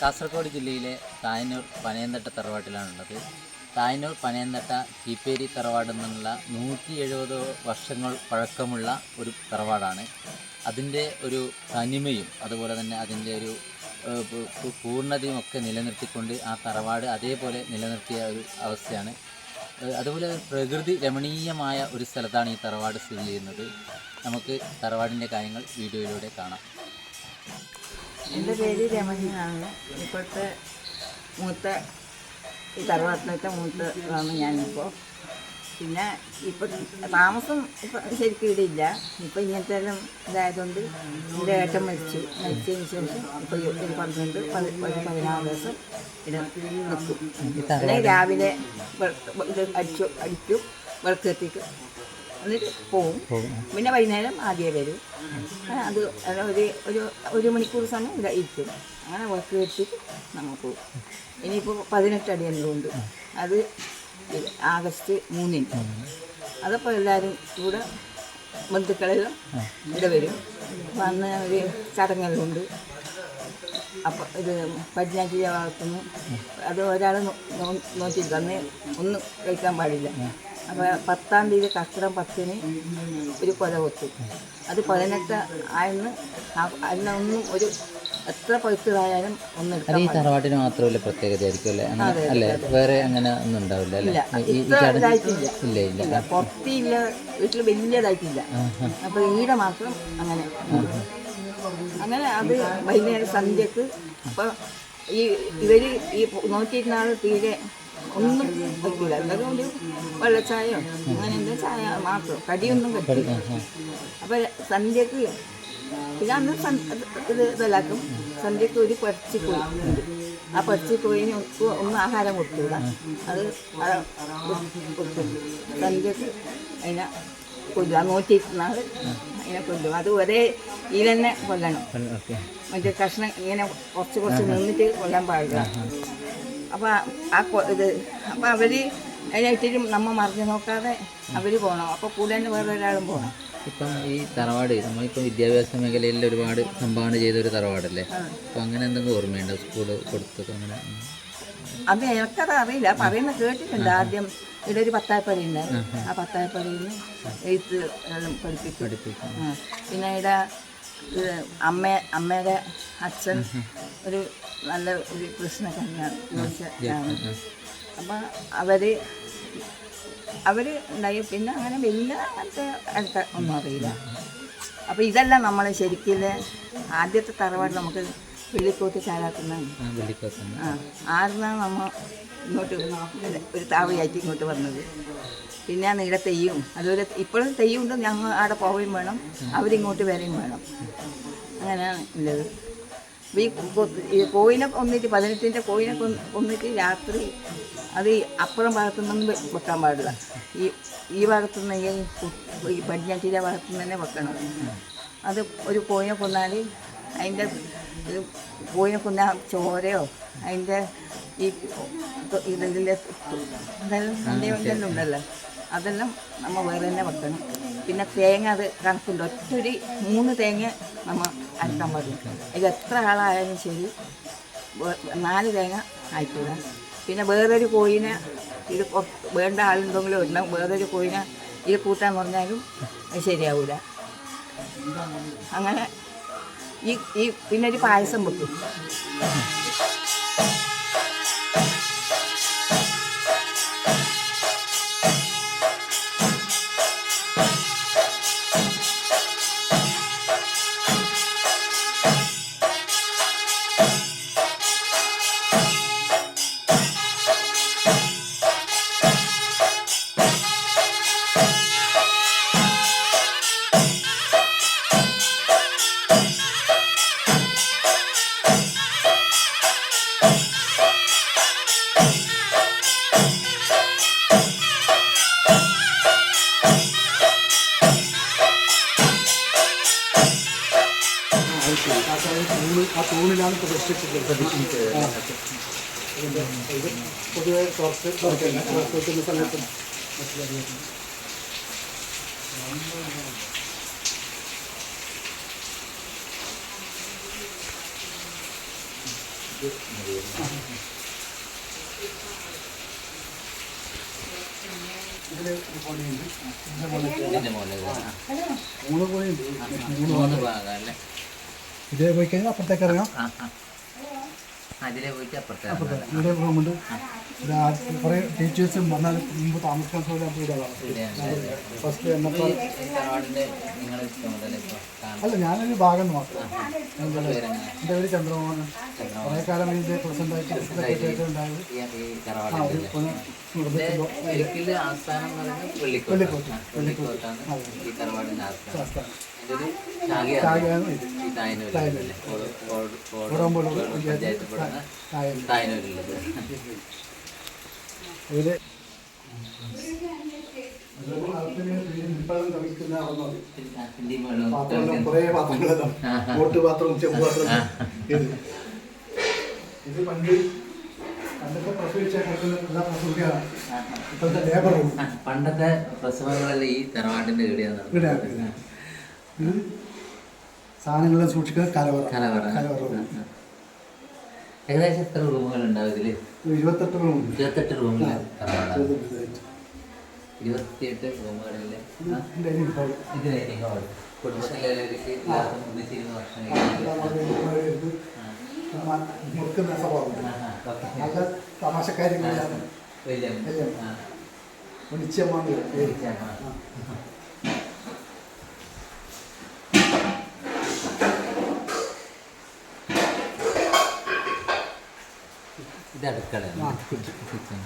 കാസർഗോഡ് ജില്ലയിലെ തായന്നൂർ പനയന്തട്ട തറവാട്ടിലാണുള്ളത്. തായന്നൂർ പനയന്തട്ട കീപ്പേരി തറവാട് എന്നുള്ള 170 വർഷങ്ങൾ പഴക്കമുള്ള ഒരു തറവാടാണ്. അതിൻ്റെ ഒരു തനിമയും അതുപോലെ തന്നെ അതിൻ്റെ ഒരു പൂർണ്ണതയും ഒക്കെ നിലനിർത്തിക്കൊണ്ട് ആ തറവാട് അതേപോലെ നിലനിർത്തിയ ഒരു അവസ്ഥയാണ്. അതുപോലെ പ്രകൃതി രമണീയമായ ഒരു സ്ഥലത്താണ് ഈ തറവാട് സ്ഥിതി ചെയ്യുന്നത്. നമുക്ക് തറവാടിൻ്റെ കാര്യങ്ങൾ വീഡിയോയിലൂടെ കാണാം. എൻ്റെ പേര് രമണിയാണ്. ഇപ്പോഴത്തെ ഈ തറവാട്ടിലത്തെ മൂത്തതാണ് ഞാനിപ്പോൾ. പിന്നെ ഇപ്പം താമസം ഇപ്പം ശരിക്കും ഇവിടെ ഇല്ല. ഇപ്പം ഇങ്ങനത്തെ എല്ലാം ഇതായതുകൊണ്ട് എൻ്റെ ഏട്ടൻ മരിച്ചതിന് ശേഷം ഇപ്പോൾ ഒരു 16 ദിവസം ഇവിടെ നിൽക്കും. അല്ലെങ്കിൽ രാവിലെ ഇത് അടിക്കും, വിളക്കെത്തിക്കും, എന്നിട്ട് പോവും. പിന്നെ വൈകുന്നേരം ആദ്യമേ വരും. അത് ഒരു മണിക്കൂർ സമയം ഇവിടെ ഇരിക്കും. അങ്ങനെ വിളക്ക് കെട്ടിട്ട് നമ്മൾ പോകും. ഇനിയിപ്പോൾ 18 അടിയെല്ലാം ഉണ്ട്. അത് ആഗസ്റ്റ് 3-ന്. അതപ്പോൾ എല്ലാവരും കൂടെ ബന്ധുക്കളെല്ലാം ഇവിടെ വരും. അപ്പോൾ അന്ന് ഒരു ചടങ്ങെല്ലാം ഉണ്ട്. അപ്പോൾ ഇത് പടിഞ്ഞാറ്റിയ ഭാഗത്തുനിന്ന് അത് ഒരാൾ നോക്കിയിരിക്കും. അന്ന് ഒന്നും കഴിക്കാൻ പാടില്ല. അപ്പോൾ 10-ാം തീയതി കർക്കിടകം 10-ന് ഒരു കൊല കൊത്തും. അത് 18 ആയെന്ന് അതിനൊന്നും ഒരു എത്ര പഴുത്തതായാലും ഒന്നും എടുക്കാൻ. ഈ തറവാട്ടിന് മാത്രമല്ല പ്രത്യേകതയായിരിക്കും അല്ലേ? വേറെ അങ്ങനെ ഒന്നും ഉണ്ടാവില്ല അല്ലേ? ഇല്ല, പുറത്തില്ല, വീട്ടിൽ വലിയതായിട്ടില്ല. അപ്പോൾ ഈടെ മാത്രം അങ്ങനെ അത് വൈകുന്നേരം സന്ധ്യക്ക്. അപ്പോൾ ഇവർ ഈ 120 തീരെ ഒന്നും വയ്ക്കില്ല. അതുകൊണ്ട് വെള്ളച്ചായോ അങ്ങനെ എന്താ ചായ മാത്രം, കടിയൊന്നും കഴിക്കില്ല. അപ്പോൾ സന്ധ്യക്ക് പിന്നെ അന്ന് ഇതെല്ലാക്കും. സന്ധ്യക്ക് ഒരു പറിച്ചിക്കോയി ഉണ്ട്. ആ പറിച്ചിക്കോയിന് ഒന്നും ആഹാരം കൊടുക്കില്ല. അത് കൊടുക്കും. സന്ധ്യക്ക് അതിനെ കൊല്ലും. 120 അതിനെ കൊല്ലും. അത് ഒരേ ഇതിലെന്നെ കൊല്ലണം. മറ്റേ കഷ്ണം ഇങ്ങനെ കുറച്ച് നിന്നിട്ട് കൊല്ലാൻ പാടില്ല. അപ്പോൾ അപ്പോൾ അവർ അതിനായിട്ടൊരു നമ്മൾ മറിഞ്ഞു നോക്കാതെ അവർ പോകണം. അപ്പോൾ കൂടെ തന്നെ വേറെ ഒരാളും പോകണം. ഇപ്പം ഈ തറവാട് നമ്മളിപ്പോൾ വിദ്യാഭ്യാസ മേഖലയിൽ ഒരുപാട് സംഭാവന ചെയ്തൊരു തറവാടല്ലേ? അപ്പോൾ അങ്ങനെ എന്തെങ്കിലും ഓർമ്മയുണ്ടോ? സ്കൂള് കൊടുത്തത് അങ്ങനെ? അത് എനിക്കത് അറിയില്ല, പറയുന്നത് കേട്ടിട്ടുണ്ട്. ആദ്യം ഇവിടെ ഒരു പത്തായപ്പടി ഉണ്ടായിരുന്നു. ആ പത്തായപ്പടിയിൽ നിന്ന് എഴുത്ത് പഠിപ്പിക്കും. പിന്നെ ഇവിടെ അമ്മയുടെ അച്ഛൻ ഒരു നല്ല ഒരു പ്രശ്നക്കാരനാണ്. അപ്പം അവർ ഉണ്ടായി. പിന്നെ അങ്ങനെ വലിയ അടുത്ത ഒന്നും അറിയില്ല. അപ്പോൾ ഇതെല്ലാം നമ്മൾ ശരിക്കും ആദ്യത്തെ തറവാട് നമുക്ക് വെള്ളിക്കോത്ത് ചാലാക്കുന്നതാണ്. ആരുന്നാണ് നമ്മൾ ഇങ്ങോട്ട് ഒരു താവയായിട്ട് ഇങ്ങോട്ട് വന്നത്. പിന്നെ ഇവിടെ തെയ്യും, അതുപോലെ ഇപ്പോഴും തെയ്യമുണ്ട്. ഞങ്ങൾ അവിടെ പോവുകയും വേണം, അവരിങ്ങോട്ട് വരികയും വേണം. അങ്ങനെയാണ് ഉള്ളത്. ഈ കോയിനെ കൊന്നിട്ട് 18-ൻ്റെ കോയിനെ കൊന്നിട്ട് രാത്രി അത് അപ്പുറം ഭാഗത്തുനിന്നൊന്നും വെക്കാൻ പാടില്ല. ഈ ഭാഗത്തുനിന്ന് ഈ പടിഞ്ഞാറ്റിൻ്റെ ഭാഗത്തുനിന്ന് തന്നെ വെക്കണം. അത് ഒരു കോയിനെ കൊന്നാൽ അതിൻ്റെ കോയിനെ കൊന്ന ചോരയോ അതിൻ്റെ ഇതിൻ്റെ ഇതെല്ലാം ഉണ്ടല്ലോ, അതെല്ലാം നമ്മൾ വേറെ തന്നെ വെക്കണം. പിന്നെ തേങ്ങ അത് കണക്കുണ്ട്. ഒറ്റൊരു 3 തേങ്ങ നമ്മൾ അരക്കാൻ പാടില്ല. ഇത് എത്ര ആളായാലും ശരി 4 തേങ്ങ ആയിട്ടില്ല. പിന്നെ വേറൊരു കോഴിനെ ഇത് വേണ്ട ആളുണ്ടെങ്കിലും ഉണ്ടാവും. വേറൊരു കോഴിനെ ഇത് കൂട്ടാൻ പറഞ്ഞാലും അത് ശരിയാവില്ല. അങ്ങനെ പിന്നെ ഒരു പായസം വെക്കും. ആ തൂണിലാണ് പ്രതിഷ്ഠിച്ചത്. ഇത് പൊതുവെ തുറച്ച് തുറക്കുന്ന സമയത്ത് ഇതിൽ കോണിയുണ്ട്. ഇതിന്റെ മുകളിൽ 3 കോണിയുണ്ട്. 3 ഭാഗം അല്ലേ? ഇതേ പോയി കഴിഞ്ഞാൽ അപ്പുറത്തേക്ക് ഇറങ്ങാം. അതിലെ പോയിട്ട് അപ്പുറത്തെ ഇവിടെ റൂമുണ്ട്. കുറേ ടീച്ചേഴ്സും വന്നാൽ മുമ്പ് താമസിക്കാൻ സൗകര്യം വീടാണ്. ഫസ്റ്റ് എന്നപ്പോൾ അല്ല, ഞാനൊരു ഭാഗം മാത്രം. എൻ്റെ പേര് ചന്ദ്രമോഹൻ. കുറേ കാലം ഇതിൻ്റെ പ്രസിഡൻ്റായിട്ട് സെക്രട്ടറിയായിട്ട് ഉണ്ടായത്. ഇത് കുറേ പാത്രങ്ങളെല്ലാം ബോട്ട് പാത്രവും ചെമ്പ് പാത്രവും. ഇത് പണ്ടത്തെ പ്രസവിച്ച എല്ലാ പ്രസവിക്കുകയാണ്. ഇപ്പോഴത്തെ ലേബർ റൂം. പണ്ടത്തെ പ്രസവങ്ങളെല്ലാം ഈ തറവാട്ടിന്റെ ഇവിടെയാണ്. ഇത് സാധനങ്ങളെല്ലാം സൂക്ഷിക്കുന്ന കലവറ. ഏകദേശം എത്ര റൂമുകൾ ഉണ്ടാവും ഇതില്? 28 റൂം. 28 റൂമുകൾ. 28 റൂമുകളിൽ ഇത് ഡൈനിങ് ഹാൾ. കുടുംബത്തിലേക്ക് എല്ലാവർക്കും ഒന്നിച്ചിരുന്ന് ഭക്ഷണം മുറുക്കുന്ന സ്വഭാവം. നല്ല തമാശക്കാര്യങ്ങളാണ്. ഇത് അടുക്കളയാണ്. കിച്ചൺ.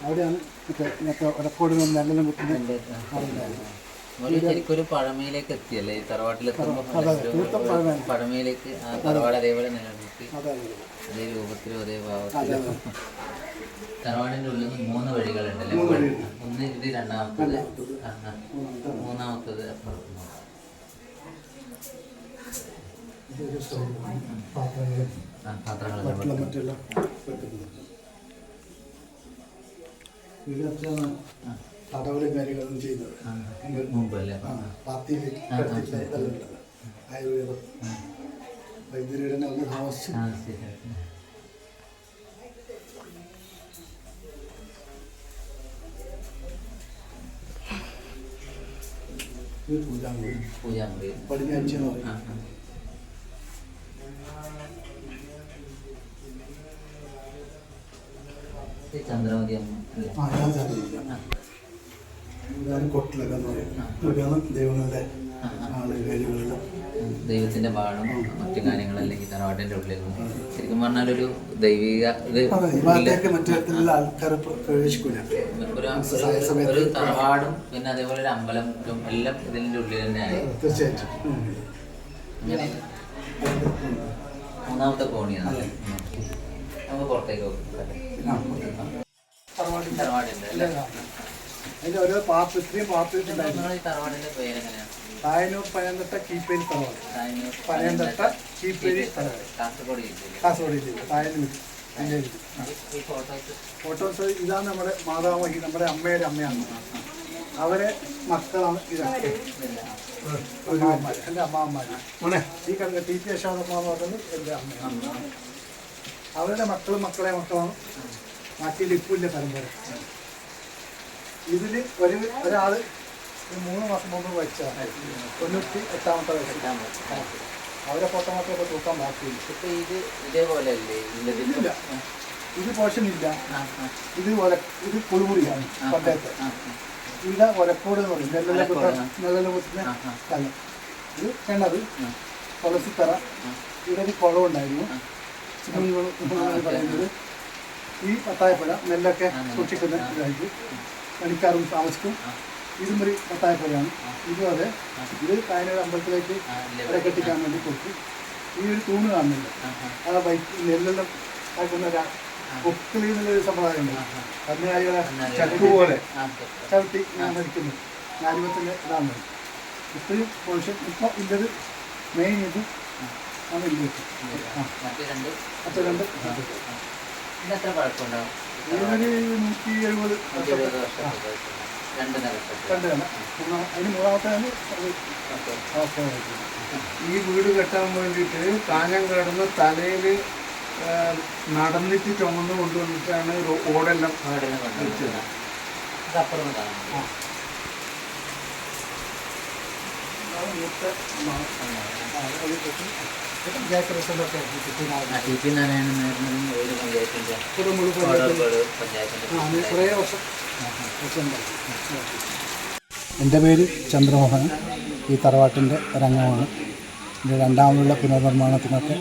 അവിടെയാണ് റെക്കോർഡിനും നെല്ലെല്ലാം കുത്തുന്നത്. ശരിക്കും ഒരു പഴമയിലേക്ക് എത്തിയല്ലേ ഈ തറവാട്ടിലെത്തുമ്പോൾ? പഴമയിലേക്ക് ആ തറവാട് അതേപോലെ നിലനിർത്തി അതേ രൂപത്തിലും അതേ ഭാവത്തിലും. തറവാടിന്റെ ഉള്ളിൽ 3 വഴികളുണ്ടല്ലേ? ഒന്ന് ഇത്, രണ്ടാമത്തത്, മൂന്നാമത്തത് അപ്പുറത്ത്. പാത്രങ്ങളെല്ലാം തടവലും കാര്യങ്ങളൊന്നും ചെയ്യുന്നത് മുമ്പല്ലേ? പാർട്ടിയിൽ ആയുർവേദം വൈദ്യുതിയുടെ ഒന്ന് താമസിച്ചു. പൂജാമുറി. പടിഞ്ഞാഴ്ച എന്ന് പറയും. ചന്ദ്രമതി അമ്മ. കൊട്ടിലൊക്കെ എന്ന് പറയും. ദൈവങ്ങളുടെ ആളുകളുടെ ദൈവത്തിന്റെ പാഠം മറ്റു കാര്യങ്ങളല്ലെങ്കിൽ ഈ തറവാട്ടിന്റെ ഉള്ളിൽ ശരിക്കും പറഞ്ഞാൽ ഒരു ദൈവിക ഒരു തറവാടും പിന്നെ അതേപോലെ ഒരു അമ്പലം എല്ലാം ഇതിന്റെ ഉള്ളിൽ തന്നെയായി. തീർച്ചയായിട്ടും. അങ്ങനെ മൂന്നാമത്തെ കോണിയാണ്. നമുക്ക് പുറത്തേക്ക് തറവാടുണ്ട് അല്ലേ? അതിന്റെ ഓരോ പാർട്ട് ഇത്രയും പാർട്ട് ഈ തറവാടിന്റെ പേരെങ്ങനെയാണ്? തായനൂർ പനന്തട്ട കീപ്പേരി തറവാട്. പനന്തട്ട കീപ്പേരി തറവാട്. കാസർഗോഡ് ജില്ല തായനൂർ. ഫോട്ടോസ് ഇതാണ് നമ്മുടെ മാതാമഹി, നമ്മുടെ അമ്മയുടെ അമ്മയാണ്. അവരെ മക്കളാണ് ഇതൊക്കെ. എൻ്റെ അമ്മാവന്മാർ. ഈ കണ്ട ടി പി യശോദമ്മ എന്ന് പറയുന്നത് എൻ്റെ അമ്മയാണ്. അവരുടെ മക്കളും മക്കളാണ് ബാക്കി ലിപ്പുവിൻ്റെ പരമ്പര. ഇതിൽ ഒരാൾ 3 മാസം മുമ്പ് വെച്ചതാണ്. 98ാമത്തെ വയസ്സ്. അവരെ ഫോട്ടോ മാത്രമൊക്കെ തൂക്കാൻ ബാക്കിയില്ല. ഇപ്പൊ ഇത് ഇതേപോലെ അല്ലേ? ഇല്ല, ഇത് പോഷൻ ഇല്ല. ഇത് കുളിമുറിയാണ് പണ്ടത്തെ. ഇവിടെ ഒലക്കോട് എന്ന് പറയും. നെല്ലെല്ലാം കുത്തുന്ന സ്ഥലം. ഇത് കിണറ്, തുളസിത്തറ. ഇവിടെ ഒരു കുളമുണ്ടായിരുന്നു. പറയുന്നത് ഈ പത്തായപ്പുഴ നെല്ലൊക്കെ സൂക്ഷിക്കുന്ന ഇതായിട്ട് പണിക്കാരും താമസിക്കും. ഇതും ഒരു പത്തായപ്പുഴയാണ്. ഇതും അതെ. ഇത് കായനൂർ അമ്പലത്തിലേക്ക് ഇവിടെ കെട്ടിക്കാൻ വേണ്ടി കൊടുത്തു. ഈ ഒരു തൂണ് കാണുന്നില്ല, ആ നെല്ലെല്ലാം ആക്കുന്ന പൊക്കിളി എന്നുള്ളൊരു സമ്പ്രദായമുണ്ട്. കന്നുകാലികളെ ചക്ക് പോലെ ചവിട്ടി ഞാൻ മരിക്കുന്നു. ഞാലിപത്തിൻ്റെ ഇതാണ് ഇത്രയും പോർഷൻ. ഇപ്പോൾ ഇതിൻ്റെ മെയിൻ ഇത് ആണ് വലിയ മറ്റേ രണ്ട് ഇതിനെത്ര പഴക്കമുണ്ടാവും? ഇതിനൊരു 170 രണ്ട് നിലത്ത്. രണ്ട് തന്നെ. അതിന് മൂന്നാമത്തെ തന്നെ ഈ വീട് കെട്ടാൻ വേണ്ടിയിട്ട് കാഞ്ഞം കിടന്ന് തലയിൽ നടന്നിട്ട് ചുമന്ന് കൊണ്ടുവന്നിട്ടാണ് ഓടെല്ലാം വെച്ചത്. ഇതപ്പുറം കാണാം. പഞ്ചായത്ത് റിസൾട്ടൊക്കെ ടി പി നാരായണൻ നേരിടുന്ന ഒരു പഞ്ചായത്തിൻ്റെ പഞ്ചായത്തിൻ്റെ കുറേ വർഷം. എൻ്റെ പേര് ചന്ദ്രമോഹനൻ. ഈ തറവാട്ടിൻ്റെ ഒരംഗമാണ്. എൻ്റെ രണ്ടാമതുള്ള പുനർനിർമ്മാണത്തിനൊക്കെ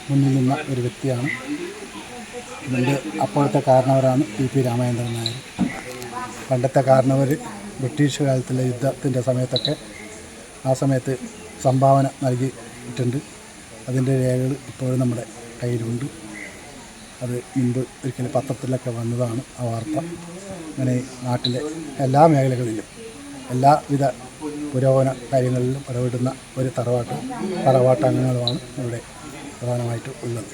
മുന്നിൽ നിന്ന ഒരു വ്യക്തിയാണ്. ഇതിൻ്റെ അപ്പോഴത്തെ കാരണവരാണ് ടി പി രാമചന്ദ്രൻ നായർ. പണ്ടത്തെ കാരണവർ ബ്രിട്ടീഷ് കാലത്തിലെ യുദ്ധത്തിൻ്റെ സമയത്തൊക്കെ ആ സമയത്ത് സംഭാവന നൽകിയിട്ടുണ്ട്. അതിൻ്റെ രേഖകൾ ഇപ്പോഴും നമ്മുടെ കയ്യിലുണ്ട്. അത് മുൻപ് ഒരിക്കലും പത്രത്തിലൊക്കെ വന്നതാണ് ആ വാർത്ത. അങ്ങനെ നാട്ടിലെ എല്ലാ മേഖലകളിലും എല്ലാവിധ പുരോഗമന കാര്യങ്ങളിലും ഇടപെടുന്ന ഒരു തറവാട്ട് അംഗങ്ങളുമാണ് ഇവിടെ പ്രധാനമായിട്ട് ഉള്ളത്.